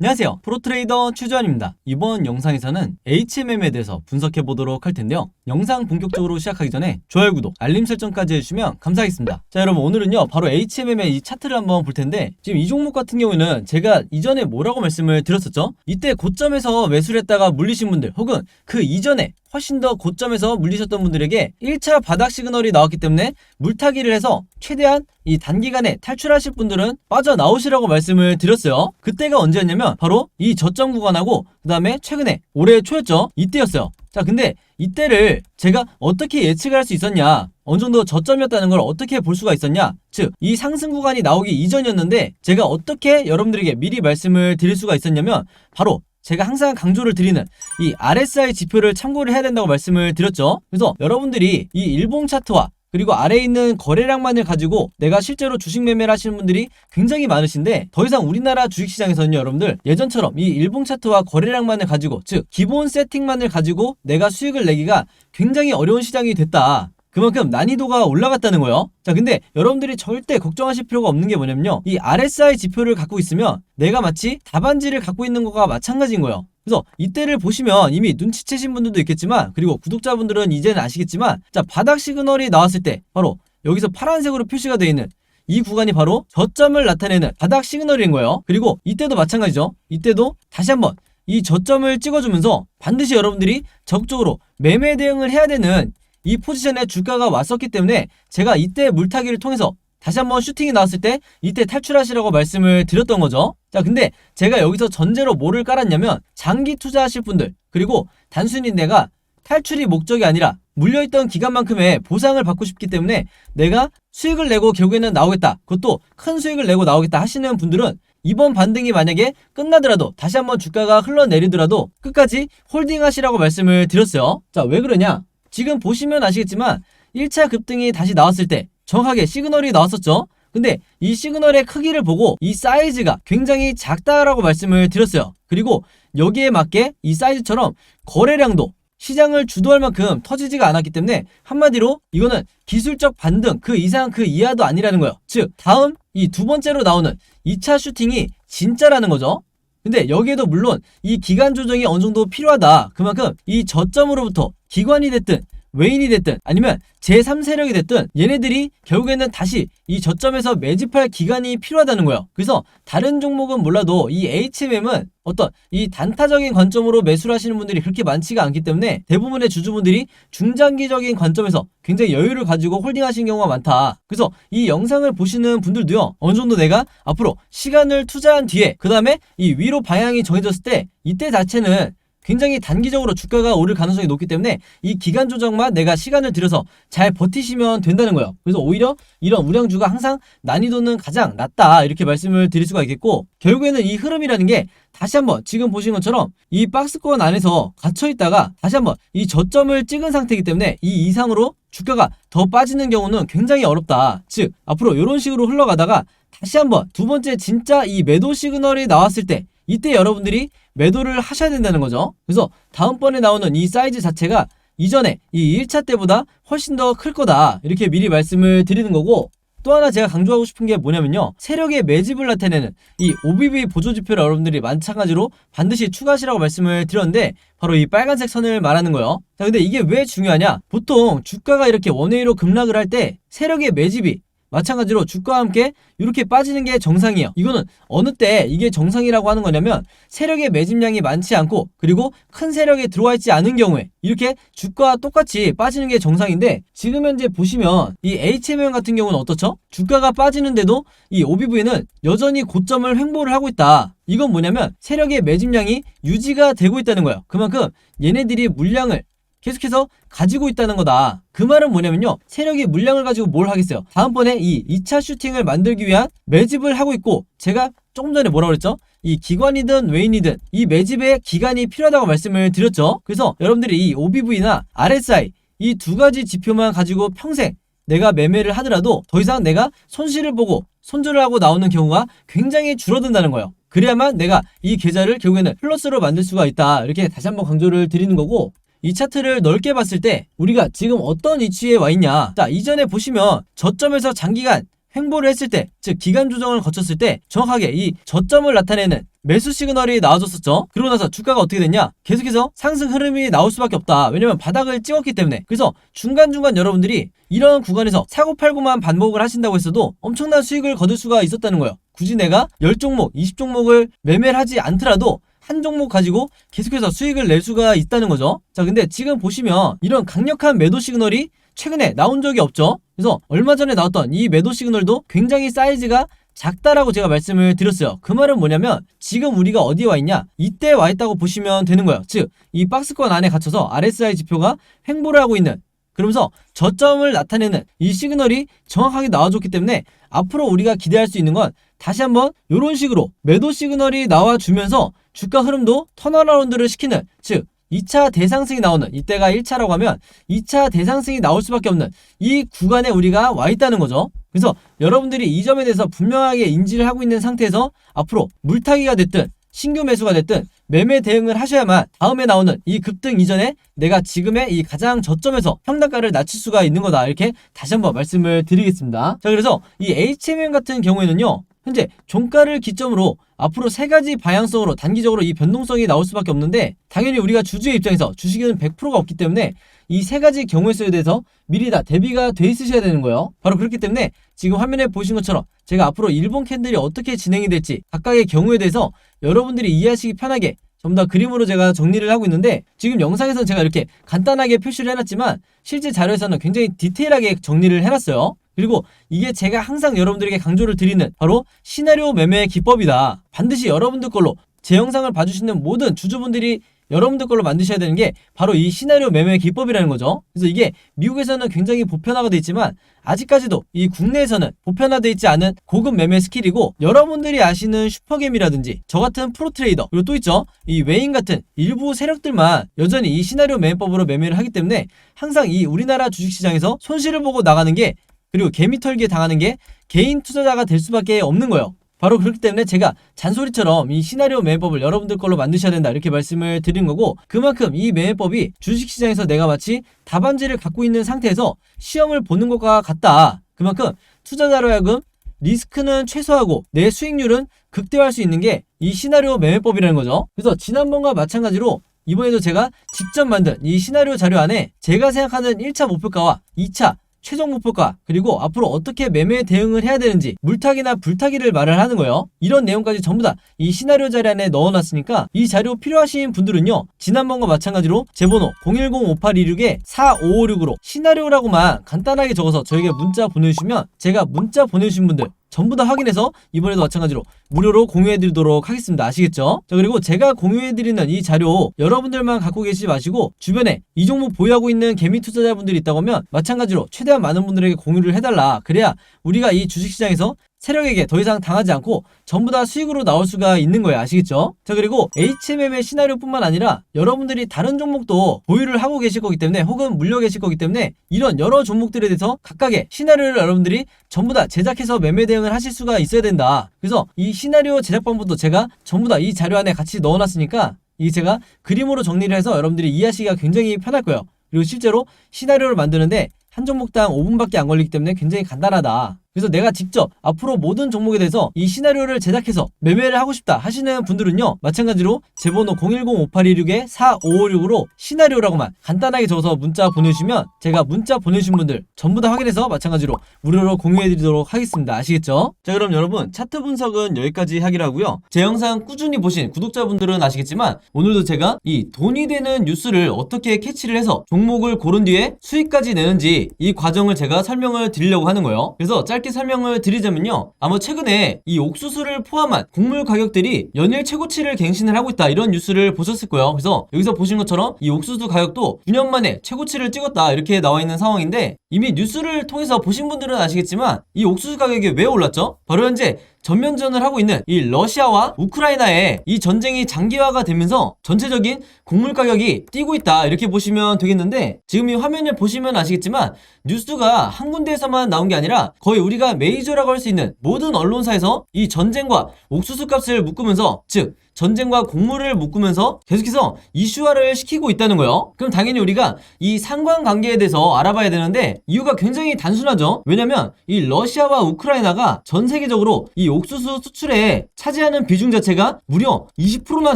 안녕하세요, 프로트레이더 최주환입니다. 이번 영상에서는 HMM에 대해서 분석해보도록 할 텐데요, 영상 본격적으로 시작하기 전에 좋아요, 구독, 알림 설정까지 해주시면 감사하겠습니다. 자, 여러분, 오늘은요 바로 HMM의 이 차트를 한번 볼 텐데, 지금 이 종목 같은 경우는 제가 이전에 뭐라고 말씀을 드렸었죠? 이때 고점에서 매수를 했다가 물리신 분들, 혹은 그 이전에 훨씬 더 고점에서 물리셨던 분들에게 1차 바닥 시그널이 나왔기 때문에 물타기를 해서 최대한 이 단기간에 탈출하실 분들은 빠져나오시라고 말씀을 드렸어요. 그때가 언제였냐면 바로 이 저점 구간하고 그 다음에 최근에 올해 초였죠. 이때였어요. 자, 근데 이때를 제가 어떻게 예측을 할 수 있었냐, 어느 정도 저점이었다는 걸 어떻게 볼 수가 있었냐, 즉 이 상승 구간이 나오기 이전이었는데 제가 어떻게 여러분들에게 미리 말씀을 드릴 수가 있었냐면, 바로 제가 항상 강조를 드리는 이 RSI 지표를 참고를 해야 된다고 말씀을 드렸죠. 그래서 여러분들이 이 일봉 차트와 그리고 아래에 있는 거래량만을 가지고 내가 실제로 주식 매매를 하시는 분들이 굉장히 많으신데, 더 이상 우리나라 주식시장에서는요, 여러분들 예전처럼 이 일봉 차트와 거래량만을 가지고, 즉 기본 세팅만을 가지고 내가 수익을 내기가 굉장히 어려운 시장이 됐다. 그만큼 난이도가 올라갔다는 거예요. 자, 근데 여러분들이 절대 걱정하실 필요가 없는 게 뭐냐면요, 이 RSI 지표를 갖고 있으면 내가 마치 답안지를 갖고 있는 것과 마찬가지인 거예요. 그래서 이때를 보시면 이미 눈치채신 분들도 있겠지만, 그리고 구독자분들은 이제는 아시겠지만, 자, 바닥 시그널이 나왔을 때 바로 여기서 파란색으로 표시가 되어 있는 이 구간이 바로 저점을 나타내는 바닥 시그널인 거예요. 그리고 이때도 마찬가지죠. 이때도 다시 한번 이 저점을 찍어주면서 반드시 여러분들이 적극적으로 매매 대응을 해야 되는 이 포지션에 주가가 왔었기 때문에 제가 이때 물타기를 통해서 다시 한번 슈팅이 나왔을 때 이때 탈출하시라고 말씀을 드렸던 거죠. 자, 근데 제가 여기서 전제로 뭐를 깔았냐면, 장기 투자하실 분들, 그리고 단순히 내가 탈출이 목적이 아니라 물려있던 기간만큼의 보상을 받고 싶기 때문에 내가 수익을 내고 결국에는 나오겠다, 그것도 큰 수익을 내고 나오겠다 하시는 분들은 이번 반등이 만약에 끝나더라도, 다시 한번 주가가 흘러내리더라도 끝까지 홀딩 하시라고 말씀을 드렸어요. 자, 왜 그러냐? 지금 보시면 아시겠지만 1차 급등이 다시 나왔을 때 정확하게 시그널이 나왔었죠. 근데 이 시그널의 크기를 보고 이 사이즈가 굉장히 작다라고 말씀을 드렸어요. 그리고 여기에 맞게 이 사이즈처럼 거래량도 시장을 주도할 만큼 터지지가 않았기 때문에 한마디로 이거는 기술적 반등 그 이상 그 이하도 아니라는 거예요. 즉 다음 이 두 번째로 나오는 2차 슈팅이 진짜라는 거죠. 근데 여기에도 물론 이 기간 조정이 어느 정도 필요하다. 그만큼 이 저점으로부터 기관이 됐든 외인이 됐든 아니면 제3세력이 됐든 얘네들이 결국에는 다시 이 저점에서 매집할 기간이 필요하다는 거예요. 그래서 다른 종목은 몰라도 이 HMM은 어떤 이 단타적인 관점으로 매수를 하시는 분들이 그렇게 많지가 않기 때문에 대부분의 주주분들이 중장기적인 관점에서 굉장히 여유를 가지고 홀딩하시는 경우가 많다. 그래서 이 영상을 보시는 분들도요, 어느 정도 내가 앞으로 시간을 투자한 뒤에 그 다음에 이 위로 방향이 정해졌을 때 이때 자체는 굉장히 단기적으로 주가가 오를 가능성이 높기 때문에 이 기간 조정만 내가 시간을 들여서 잘 버티시면 된다는 거예요. 그래서 오히려 이런 우량주가 항상 난이도는 가장 낮다, 이렇게 말씀을 드릴 수가 있겠고, 결국에는 이 흐름이라는 게 다시 한번 지금 보신 것처럼 이 박스권 안에서 갇혀있다가 다시 한번 이 저점을 찍은 상태이기 때문에 이 이상으로 주가가 더 빠지는 경우는 굉장히 어렵다. 즉 앞으로 이런 식으로 흘러가다가 다시 한번 두 번째 진짜 이 매도 시그널이 나왔을 때 이때 여러분들이 매도를 하셔야 된다는 거죠. 그래서 다음번에 나오는 이 사이즈 자체가 이전에 이 1차 때보다 훨씬 더 클 거다, 이렇게 미리 말씀을 드리는 거고, 또 하나 제가 강조하고 싶은 게 뭐냐면요, 세력의 매집을 나타내는 이 OBV 보조지표를 여러분들이 마찬가지로 반드시 추가하시라고 말씀을 드렸는데, 바로 이 빨간색 선을 말하는 거예요. 자, 근데 이게 왜 중요하냐? 보통 주가가 이렇게 원웨이로 급락을 할 때 세력의 매집이 마찬가지로 주가와 함께 이렇게 빠지는 게 정상이에요. 이거는 어느 때 이게 정상이라고 하는 거냐면, 세력의 매집량이 많지 않고 그리고 큰 세력이 들어와 있지 않은 경우에 이렇게 주가와 똑같이 빠지는 게 정상인데, 지금 현재 보시면 이 HMM 같은 경우는 어떻죠? 주가가 빠지는데도 이 OBV는 여전히 고점을 횡보를 하고 있다. 이건 뭐냐면 세력의 매집량이 유지가 되고 있다는 거예요. 그만큼 얘네들이 물량을 계속해서 가지고 있다는 거다. 그 말은 뭐냐면요, 세력이 물량을 가지고 뭘 하겠어요? 다음번에 이 2차 슈팅을 만들기 위한 매집을 하고 있고, 제가 조금 전에 뭐라고 그랬죠? 이 기관이든 외인이든 이 매집에 기간이 필요하다고 말씀을 드렸죠. 그래서 여러분들이 이 OBV나 RSI 이 두 가지 지표만 가지고 평생 내가 매매를 하더라도 더 이상 내가 손실을 보고 손절을 하고 나오는 경우가 굉장히 줄어든다는 거예요. 그래야만 내가 이 계좌를 결국에는 플러스로 만들 수가 있다, 이렇게 다시 한번 강조를 드리는 거고, 이 차트를 넓게 봤을 때 우리가 지금 어떤 위치에 와 있냐, 자, 이전에 보시면 저점에서 장기간 횡보를 했을 때, 즉 기간 조정을 거쳤을 때 정확하게 이 저점을 나타내는 매수 시그널이 나와줬었죠. 그러고 나서 주가가 어떻게 됐냐? 계속해서 상승 흐름이 나올 수밖에 없다. 왜냐면 바닥을 찍었기 때문에. 그래서 중간중간 여러분들이 이런 구간에서 사고 팔고만 반복을 하신다고 했어도 엄청난 수익을 거둘 수가 있었다는 거예요. 굳이 내가 10종목, 20종목을 매매를 하지 않더라도 한 종목 가지고 계속해서 수익을 낼 수가 있다는 거죠. 자, 근데 지금 보시면 이런 강력한 매도 시그널이 최근에 나온 적이 없죠. 그래서 얼마 전에 나왔던 이 매도 시그널도 굉장히 사이즈가 작다라고 제가 말씀을 드렸어요. 그 말은 뭐냐면 지금 우리가 어디에 와 있냐? 이때 와 있다고 보시면 되는 거예요. 즉, 이 박스권 안에 갇혀서 RSI 지표가 횡보를 하고 있는, 그러면서 저점을 나타내는 이 시그널이 정확하게 나와줬기 때문에 앞으로 우리가 기대할 수 있는 건 다시 한번 이런 식으로 매도 시그널이 나와주면서 주가 흐름도 턴어라운드를 시키는, 즉 2차 대상승이 나오는, 이때가 1차라고 하면 2차 대상승이 나올 수밖에 없는 이 구간에 우리가 와 있다는 거죠. 그래서 여러분들이 이 점에 대해서 분명하게 인지를 하고 있는 상태에서 앞으로 물타기가 됐든 신규 매수가 됐든 매매 대응을 하셔야만 다음에 나오는 이 급등 이전에 내가 지금의 이 가장 저점에서 평단가를 낮출 수가 있는 거다. 이렇게 다시 한번 말씀을 드리겠습니다. 자, 그래서 이 HMM 같은 경우에는요, 현재 종가를 기점으로 앞으로 세 가지 방향성으로 단기적으로 이 변동성이 나올 수밖에 없는데, 당연히 우리가 주주의 입장에서 주식은 100%가 없기 때문에 이 세 가지 경우의 수에 대해서 미리 다 대비가 돼 있으셔야 되는 거예요. 바로 그렇기 때문에 지금 화면에 보신 것처럼 제가 앞으로 일본 캔들이 어떻게 진행이 될지 각각의 경우에 대해서 여러분들이 이해하시기 편하게 전부 다 그림으로 제가 정리를 하고 있는데, 지금 영상에서는 제가 이렇게 간단하게 표시를 해놨지만 실제 자료에서는 굉장히 디테일하게 정리를 해놨어요. 그리고 이게 제가 항상 여러분들에게 강조를 드리는 바로 시나리오 매매 기법이다. 반드시 여러분들 걸로, 제 영상을 봐주시는 모든 주주분들이 여러분들 걸로 만드셔야 되는 게 바로 이 시나리오 매매 기법이라는 거죠. 그래서 이게 미국에서는 굉장히 보편화가 돼 있지만 아직까지도 이 국내에서는 보편화되어 있지 않은 고급 매매 스킬이고, 여러분들이 아시는 슈퍼겜이라든지 저 같은 프로트레이더, 그리고 또 있죠, 이 외인 같은 일부 세력들만 여전히 이 시나리오 매매법으로 매매를 하기 때문에 항상 이 우리나라 주식시장에서 손실을 보고 나가는 게, 그리고 개미털기에 당하는 게 개인 투자자가 될 수밖에 없는 거예요. 바로 그렇기 때문에 제가 잔소리처럼 이 시나리오 매매법을 여러분들 걸로 만드셔야 된다 이렇게 말씀을 드린 거고, 그만큼 이 매매법이 주식시장에서 내가 마치 답안지를 갖고 있는 상태에서 시험을 보는 것과 같다. 그만큼 투자자로 하여금 리스크는 최소화하고 내 수익률은 극대화할 수 있는 게 이 시나리오 매매법이라는 거죠. 그래서 지난번과 마찬가지로 이번에도 제가 직접 만든 이 시나리오 자료 안에 제가 생각하는 1차 목표가와 2차 최종 목표가, 그리고 앞으로 어떻게 매매 대응을 해야 되는지, 물타기나 불타기를 말을 하는 거예요. 이런 내용까지 전부 다 이 시나리오 자료 안에 넣어놨으니까 이 자료 필요하신 분들은요, 지난번과 마찬가지로 제 번호 010-5826-4556으로 시나리오라고만 간단하게 적어서 저에게 문자 보내주시면 제가 문자 보내주신 분들 전부 다 확인해서 이번에도 마찬가지로 무료로 공유해드리도록 하겠습니다. 아시겠죠? 자, 그리고 제가 공유해드리는 이 자료 여러분들만 갖고 계시지 마시고 주변에 이 종목 보유하고 있는 개미 투자자분들이 있다고 하면 마찬가지로 최대한 많은 분들에게 공유를 해달라. 그래야 우리가 이 주식시장에서 세력에게 더 이상 당하지 않고 전부 다 수익으로 나올 수가 있는 거예요. 아시겠죠? 자, 그리고 HMM의 시나리오뿐만 아니라 여러분들이 다른 종목도 보유를 하고 계실 거기 때문에, 혹은 물려 계실 거기 때문에 이런 여러 종목들에 대해서 각각의 시나리오를 여러분들이 전부 다 제작해서 매매 대응을 하실 수가 있어야 된다. 그래서 이 시나리오 제작 방법도 제가 전부 다 이 자료 안에 같이 넣어놨으니까 이게 제가 그림으로 정리를 해서 여러분들이 이해하시기가 굉장히 편할 거예요. 그리고 실제로 시나리오를 만드는데 한 종목당 5분밖에 안 걸리기 때문에 굉장히 간단하다. 그래서 내가 직접 앞으로 모든 종목에 대해서 이 시나리오를 제작해서 매매를 하고 싶다 하시는 분들은요, 마찬가지로 제 번호 010-5826-4556으로 시나리오라고만 간단하게 적어서 문자 보내주시면 제가 문자 보내주신 분들 전부 다 확인해서 마찬가지로 무료로 공유해드리도록 하겠습니다. 아시겠죠? 자, 그럼 여러분, 차트 분석은 여기까지 하기로 하고요. 제 영상 꾸준히 보신 구독자분들은 아시겠지만 오늘도 제가 이 돈이 되는 뉴스를 어떻게 캐치를 해서 종목을 고른 뒤에 수익까지 내는지 이 과정을 제가 설명을 드리려고 하는 거예요. 그래서 짧게 설명을 드리자면요, 아마 최근에 이 옥수수를 포함한 곡물 가격들이 연일 최고치를 갱신을 하고 있다, 이런 뉴스를 보셨을 거예요. 그래서 여기서 보신 것처럼 이 옥수수 가격도 9년 만에 최고치를 찍었다 이렇게 나와 있는 상황인데, 이미 뉴스를 통해서 보신 분들은 아시겠지만 이 옥수수 가격이 왜 올랐죠? 바로 현재 전면전을 하고 있는 이 러시아와 우크라이나의 이 전쟁이 장기화가 되면서 전체적인 곡물 가격이 뛰고 있다 이렇게 보시면 되겠는데, 지금 이 화면을 보시면 아시겠지만 뉴스가 한 군데에서만 나온 게 아니라 거의 우리가 메이저라고 할 수 있는 모든 언론사에서 이 전쟁과 옥수수 값을 묶으면서, 즉 전쟁과 곡물을 묶으면서 계속해서 이슈화를 시키고 있다는 거예요. 그럼 당연히 우리가 이 상관관계에 대해서 알아봐야 되는데 이유가 굉장히 단순하죠. 왜냐면 이 러시아와 우크라이나가 전 세계적으로 이 옥수수 수출에 차지하는 비중 자체가 무려 20%나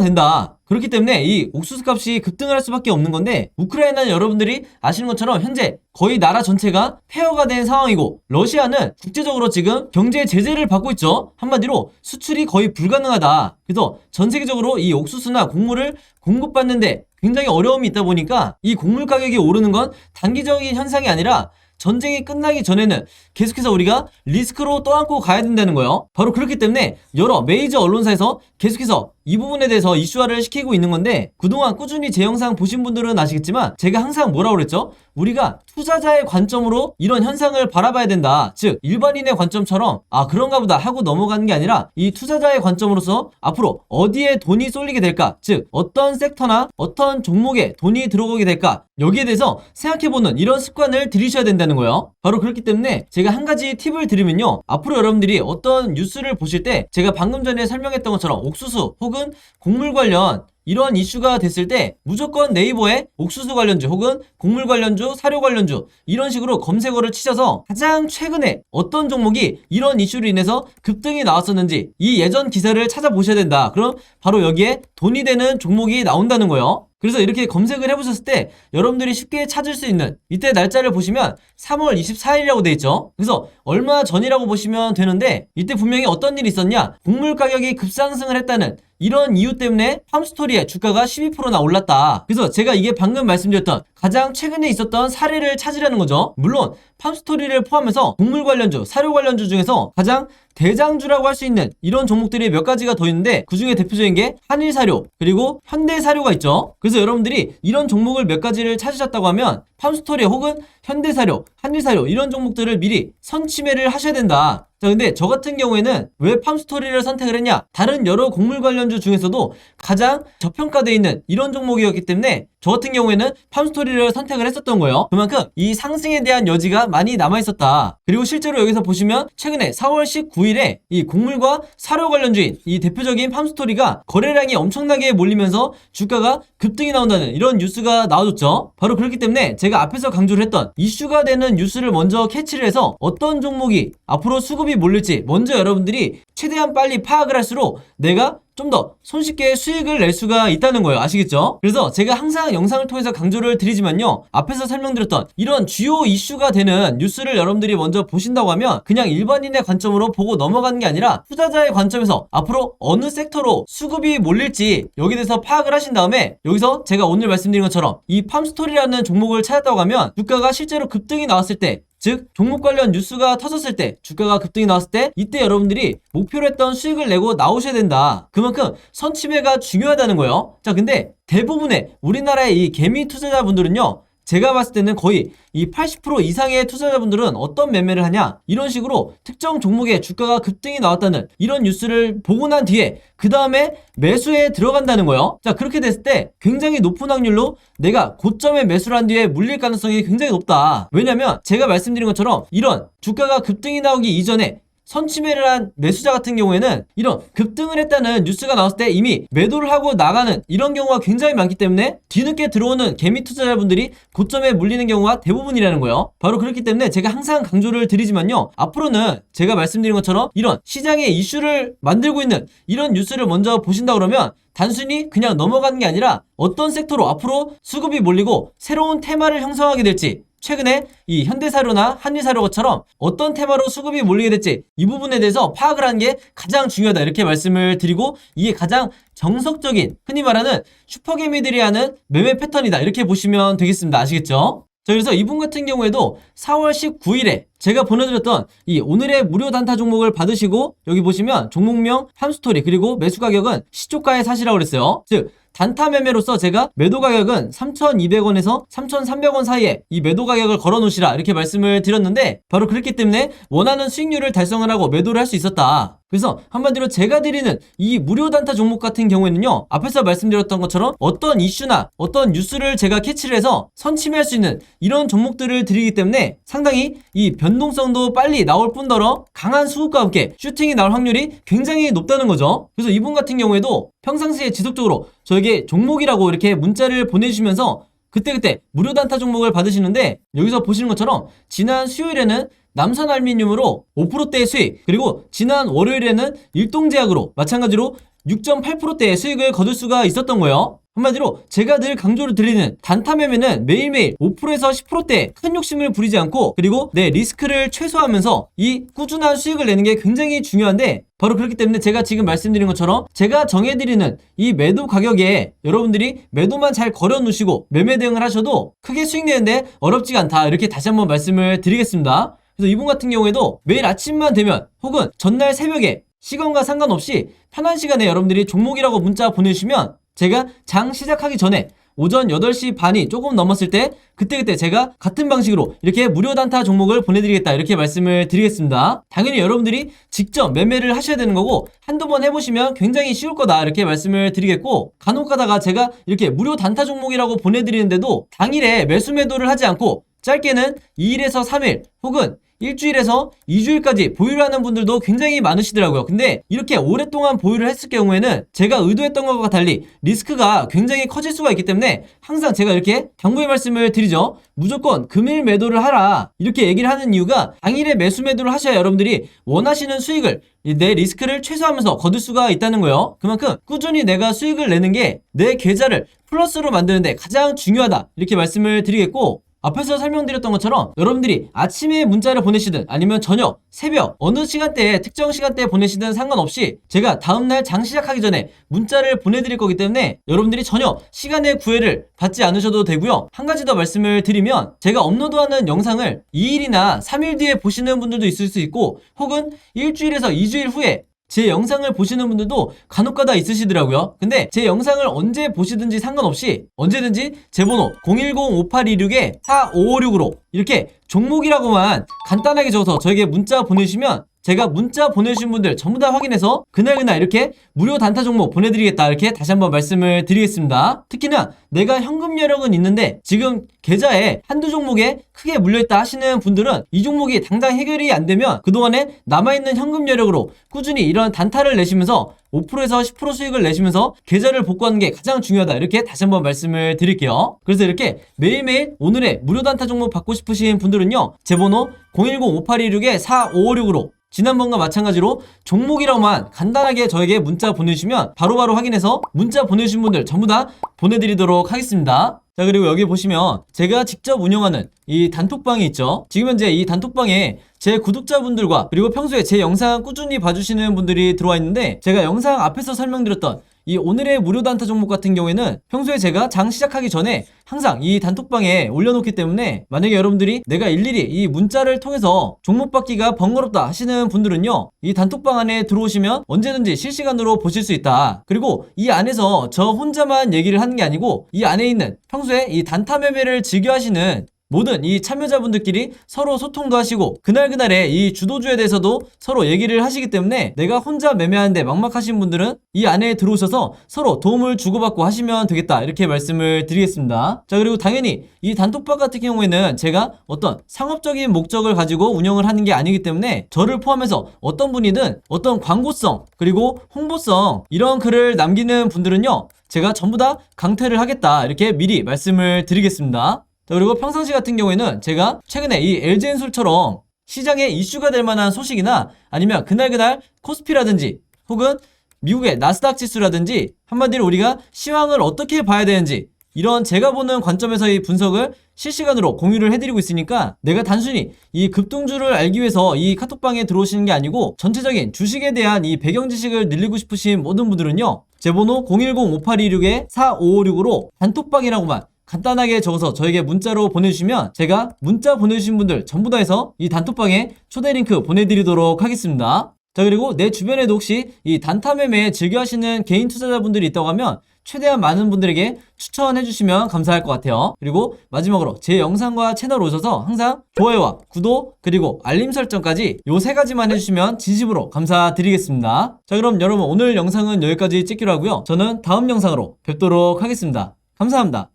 된다. 그렇기 때문에 이 옥수수 값이 급등을 할 수밖에 없는 건데, 우크라이나는 여러분들이 아시는 것처럼 현재 거의 나라 전체가 폐허가 된 상황이고, 러시아는 국제적으로 지금 경제 제재를 받고 있죠. 한마디로 수출이 거의 불가능하다. 그래서 전 세계적으로 이 옥수수나 곡물을 공급받는데 굉장히 어려움이 있다 보니까 이 곡물 가격이 오르는 건 단기적인 현상이 아니라 전쟁이 끝나기 전에는 계속해서 우리가 리스크로 떠안고 가야 된다는 거예요. 바로 그렇기 때문에 여러 메이저 언론사에서 계속해서 이 부분에 대해서 이슈화를 시키고 있는 건데, 그동안 꾸준히 제 영상 보신 분들은 아시겠지만 제가 항상 뭐라고 그랬죠? 우리가 투자자의 관점으로 이런 현상을 바라봐야 된다. 즉 일반인의 관점처럼 그런가 보다 하고 넘어가는 게 아니라 이 투자자의 관점으로서 앞으로 어디에 돈이 쏠리게 될까, 즉 어떤 섹터나 어떤 종목에 돈이 들어오게 될까, 여기에 대해서 생각해보는 이런 습관을 들이셔야 된다는 거예요. 바로 그렇기 때문에 제가 한 가지 팁을 드리면요, 앞으로 여러분들이 어떤 뉴스를 보실 때 제가 방금 전에 설명했던 것처럼 옥수수 혹은 곡물 관련 이런 이슈가 됐을 때 무조건 네이버에 옥수수 관련주 혹은 곡물 관련주, 사료 관련주 이런 식으로 검색어를 치셔서 가장 최근에 어떤 종목이 이런 이슈로 인해서 급등이 나왔었는지 이 예전 기사를 찾아보셔야 된다. 그럼 바로 여기에 돈이 되는 종목이 나온다는 거예요. 그래서 이렇게 검색을 해보셨을 때 여러분들이 쉽게 찾을 수 있는, 이때 날짜를 보시면 3월 24일이라고 돼 있죠. 그래서 얼마 전이라고 보시면 되는데, 이때 분명히 어떤 일이 있었냐, 곡물 가격이 급상승을 했다는 이런 이유 때문에 팜스토리의 주가가 12%나 올랐다. 그래서 제가 이게 방금 말씀드렸던 가장 최근에 있었던 사례를 찾으려는 거죠. 물론 팜스토리를 포함해서 곡물 관련주, 사료 관련주 중에서 가장 대장주라고 할 수 있는 이런 종목들이 몇 가지가 더 있는데, 그 중에 대표적인 게 한일사료 그리고 현대사료가 있죠. 그래서 여러분들이 이런 종목을 몇 가지를 찾으셨다고 하면 팜스토리 혹은 현대사료, 한일사료 이런 종목들을 미리 선취매를 하셔야 된다. 자, 근데 저 같은 경우에는 왜 팜스토리를 선택을 했냐, 다른 여러 곡물 관련주 중에서도 가장 저평가되어 있는 이런 종목이었기 때문에 저 같은 경우에는 팜스토리를 선택을 했었던 거예요. 그만큼 이 상승에 대한 여지가 많이 남아있었다. 그리고 실제로 여기서 보시면 최근에 4월 19일에 이 곡물과 사료 관련주인 이 대표적인 팜스토리가 거래량이 엄청나게 몰리면서 주가가 급등이 나온다는 이런 뉴스가 나와줬죠. 바로 그렇기 때문에 제가 앞에서 강조를 했던 이슈가 되는 뉴스를 먼저 캐치를 해서 어떤 종목이 앞으로 수급이 몰릴지 먼저 여러분들이 최대한 빨리 파악을 할수록 내가 좀 더 손쉽게 수익을 낼 수가 있다는 거예요. 아시겠죠? 그래서 제가 항상 영상을 통해서 강조를 드리지만요, 앞에서 설명드렸던 이런 주요 이슈가 되는 뉴스를 여러분들이 먼저 보신다고 하면 그냥 일반인의 관점으로 보고 넘어가는 게 아니라 투자자의 관점에서 앞으로 어느 섹터로 수급이 몰릴지 여기에 대해서 파악을 하신 다음에, 여기서 제가 오늘 말씀드린 것처럼 이 팜스토리라는 종목을 찾았다고 하면 주가가 실제로 급등이 나왔을 때, 즉 종목 관련 뉴스가 터졌을 때, 주가가 급등이 나왔을 때 이때 여러분들이 목표로 했던 수익을 내고 나오셔야 된다. 그만큼 선취매가 중요하다는 거예요. 자, 근데 대부분의 우리나라의 이 개미 투자자분들은요, 제가 봤을 때는 거의 이 80% 이상의 투자자분들은 어떤 매매를 하냐, 이런 식으로 특정 종목의 주가가 급등이 나왔다는 이런 뉴스를 보고 난 뒤에 그 다음에 매수에 들어간다는 거예요. 자, 그렇게 됐을 때 굉장히 높은 확률로 내가 고점에 매수를 한 뒤에 물릴 가능성이 굉장히 높다. 왜냐면 제가 말씀드린 것처럼 이런 주가가 급등이 나오기 이전에 선취매를 한 매수자 같은 경우에는 이런 급등을 했다는 뉴스가 나왔을 때 이미 매도를 하고 나가는 이런 경우가 굉장히 많기 때문에 뒤늦게 들어오는 개미 투자자분들이 고점에 물리는 경우가 대부분이라는 거예요. 바로 그렇기 때문에 제가 항상 강조를 드리지만요, 앞으로는 제가 말씀드린 것처럼 이런 시장의 이슈를 만들고 있는 이런 뉴스를 먼저 보신다 그러면 단순히 그냥 넘어가는 게 아니라 어떤 섹터로 앞으로 수급이 몰리고 새로운 테마를 형성하게 될지, 최근에 이 현대사료나 한일사료처럼 어떤 테마로 수급이 몰리게 될지 이 부분에 대해서 파악을 하는 게 가장 중요하다, 이렇게 말씀을 드리고, 이게 가장 정석적인 흔히 말하는 슈퍼개미들이 하는 매매 패턴이다, 이렇게 보시면 되겠습니다. 아시겠죠? 자, 그래서 이분 같은 경우에도 4월 19일에 제가 보내드렸던 이 오늘의 무료 단타 종목을 받으시고, 여기 보시면 종목명 팜스토리 그리고 매수 가격은 시초가에 사시라고 그랬어요. 즉 단타 매매로서 제가 매도 가격은 3,200원에서 3,300원 사이에 이 매도 가격을 걸어 놓으시라, 이렇게 말씀을 드렸는데, 바로 그렇기 때문에 원하는 수익률을 달성을 하고 매도를 할 수 있었다. 그래서 한마디로 제가 드리는 이 무료 단타 종목 같은 경우에는요, 앞에서 말씀드렸던 것처럼 어떤 이슈나 어떤 뉴스를 제가 캐치를 해서 선침해할 수 있는 이런 종목들을 드리기 때문에 상당히 이 변동성도 빨리 나올 뿐더러 강한 수급과 함께 슈팅이 나올 확률이 굉장히 높다는 거죠. 그래서 이분 같은 경우에도 평상시에 지속적으로 저에게 종목이라고 이렇게 문자를 보내주시면서 그때그때 무료 단타 종목을 받으시는데, 여기서 보시는 것처럼 지난 수요일에는 남선알미늄으로 5%대의 수익, 그리고 지난 월요일에는 일동제약으로 마찬가지로 6.8%대의 수익을 거둘 수가 있었던 거예요. 한마디로 제가 늘 강조를 드리는 단타 매매는 매일매일 5%에서 10%대 큰 욕심을 부리지 않고, 그리고 내 리스크를 최소화하면서 이 꾸준한 수익을 내는 게 굉장히 중요한데, 바로 그렇기 때문에 제가 지금 말씀드린 것처럼 제가 정해드리는 이 매도 가격에 여러분들이 매도만 잘 걸어 놓으시고 매매 대응을 하셔도 크게 수익 내는데 어렵지가 않다, 이렇게 다시 한번 말씀을 드리겠습니다. 그래서 이분 같은 경우에도 매일 아침만 되면 혹은 전날 새벽에 시간과 상관없이 편한 시간에 여러분들이 종목이라고 문자 보내주시면 제가 장 시작하기 전에 오전 8시 반이 조금 넘었을 때 그때 제가 같은 방식으로 이렇게 무료 단타 종목을 보내드리겠다, 이렇게 말씀을 드리겠습니다. 당연히 여러분들이 직접 매매를 하셔야 되는 거고 한두 번 해보시면 굉장히 쉬울 거다, 이렇게 말씀을 드리겠고, 간혹 가다가 제가 이렇게 무료 단타 종목이라고 보내드리는데도 당일에 매수 매도를 하지 않고 짧게는 2일에서 3일 혹은 일주일에서 2주일까지 보유를 하는 분들도 굉장히 많으시더라고요. 근데 이렇게 오랫동안 보유를 했을 경우에는 제가 의도했던 것과 달리 리스크가 굉장히 커질 수가 있기 때문에 항상 제가 이렇게 당부의 말씀을 드리죠. 무조건 금일 매도를 하라, 이렇게 얘기를 하는 이유가 당일에 매수 매도를 하셔야 여러분들이 원하시는 수익을, 내 리스크를 최소화하면서 거둘 수가 있다는 거예요. 그만큼 꾸준히 내가 수익을 내는 게 내 계좌를 플러스로 만드는데 가장 중요하다, 이렇게 말씀을 드리겠고, 앞에서 설명드렸던 것처럼 여러분들이 아침에 문자를 보내시든 아니면 저녁, 새벽, 어느 시간대에 특정 시간대에 보내시든 상관없이 제가 다음날 장 시작하기 전에 문자를 보내드릴 거기 때문에 여러분들이 전혀 시간의 구애를 받지 않으셔도 되고요. 한 가지 더 말씀을 드리면, 제가 업로드하는 영상을 2일이나 3일 뒤에 보시는 분들도 있을 수 있고 혹은 일주일에서 2주일 후에 제 영상을 보시는 분들도 간혹가다 있으시더라고요. 근데 제 영상을 언제 보시든지 상관없이 언제든지 제 번호 010-5826-4556으로 이렇게 종목이라고만 간단하게 적어서 저에게 문자 보내주시면 제가 문자 보내주신 분들 전부 다 확인해서 그날 이렇게 무료 단타 종목 보내드리겠다, 이렇게 다시 한번 말씀을 드리겠습니다. 특히나 내가 현금 여력은 있는데 지금 계좌에 한두 종목에 크게 물려있다 하시는 분들은 이 종목이 당장 해결이 안 되면 그동안에 남아있는 현금 여력으로 꾸준히 이런 단타를 내시면서 5%에서 10% 수익을 내시면서 계좌를 복구하는 게 가장 중요하다, 이렇게 다시 한번 말씀을 드릴게요. 그래서 이렇게 매일매일 오늘의 무료 단타 종목 받고 싶으신 분들은요, 제 번호 010-5826-4556으로 지난번과 마찬가지로 종목이라고만 간단하게 저에게 문자 보내주시면 바로바로 확인해서 문자 보내주신 분들 전부 다 보내드리도록 하겠습니다. 자, 그리고 여기 보시면 제가 직접 운영하는 이 단톡방이 있죠. 지금 현재 이 단톡방에 제 구독자분들과 그리고 평소에 제 영상 꾸준히 봐주시는 분들이 들어와 있는데, 제가 영상 앞에서 설명드렸던 이 오늘의 무료 단타 종목 같은 경우에는 평소에 제가 장 시작하기 전에 항상 이 단톡방에 올려놓기 때문에 만약에 여러분들이 내가 일일이 이 문자를 통해서 종목 받기가 번거롭다 하시는 분들은요, 이 단톡방 안에 들어오시면 언제든지 실시간으로 보실 수 있다. 그리고 이 안에서 저 혼자만 얘기를 하는 게 아니고 이 안에 있는 평소에 이 단타 매매를 즐겨 하시는 모든 이 참여자분들끼리 서로 소통도 하시고 그날그날의 이 주도주에 대해서도 서로 얘기를 하시기 때문에 내가 혼자 매매하는데 막막하신 분들은 이 안에 들어오셔서 서로 도움을 주고받고 하시면 되겠다, 이렇게 말씀을 드리겠습니다. 자, 그리고 당연히 이 단톡방 같은 경우에는 제가 어떤 상업적인 목적을 가지고 운영을 하는 게 아니기 때문에 저를 포함해서 어떤 분이든 어떤 광고성 그리고 홍보성 이런 글을 남기는 분들은요, 제가 전부 다 강퇴를 하겠다, 이렇게 미리 말씀을 드리겠습니다. 자, 그리고 평상시 같은 경우에는 제가 최근에 이 LG엔솔처럼 시장에 이슈가 될 만한 소식이나 아니면 그날 코스피라든지 혹은 미국의 나스닥 지수라든지 한마디로 우리가 시황을 어떻게 봐야 되는지 이런 제가 보는 관점에서의 분석을 실시간으로 공유를 해드리고 있으니까 내가 단순히 이 급등주를 알기 위해서 이 카톡방에 들어오시는 게 아니고 전체적인 주식에 대한 이 배경 지식을 늘리고 싶으신 모든 분들은요, 제 번호 010-5826-4556으로 단톡방이라고만 간단하게 적어서 저에게 문자로 보내주시면 제가 문자 보내주신 분들 전부 다 해서 이 단톡방에 초대 링크 보내드리도록 하겠습니다. 자, 그리고 내 주변에도 혹시 이 단타 매매 즐겨 하시는 개인 투자자분들이 있다고 하면 최대한 많은 분들에게 추천해 주시면 감사할 것 같아요. 그리고 마지막으로 제 영상과 채널 오셔서 항상 좋아요와 구독 그리고 알림 설정까지 요 3가지만 해주시면 진심으로 감사드리겠습니다. 자, 그럼 여러분 오늘 영상은 여기까지 찍기로 하고요. 저는 다음 영상으로 뵙도록 하겠습니다. 감사합니다.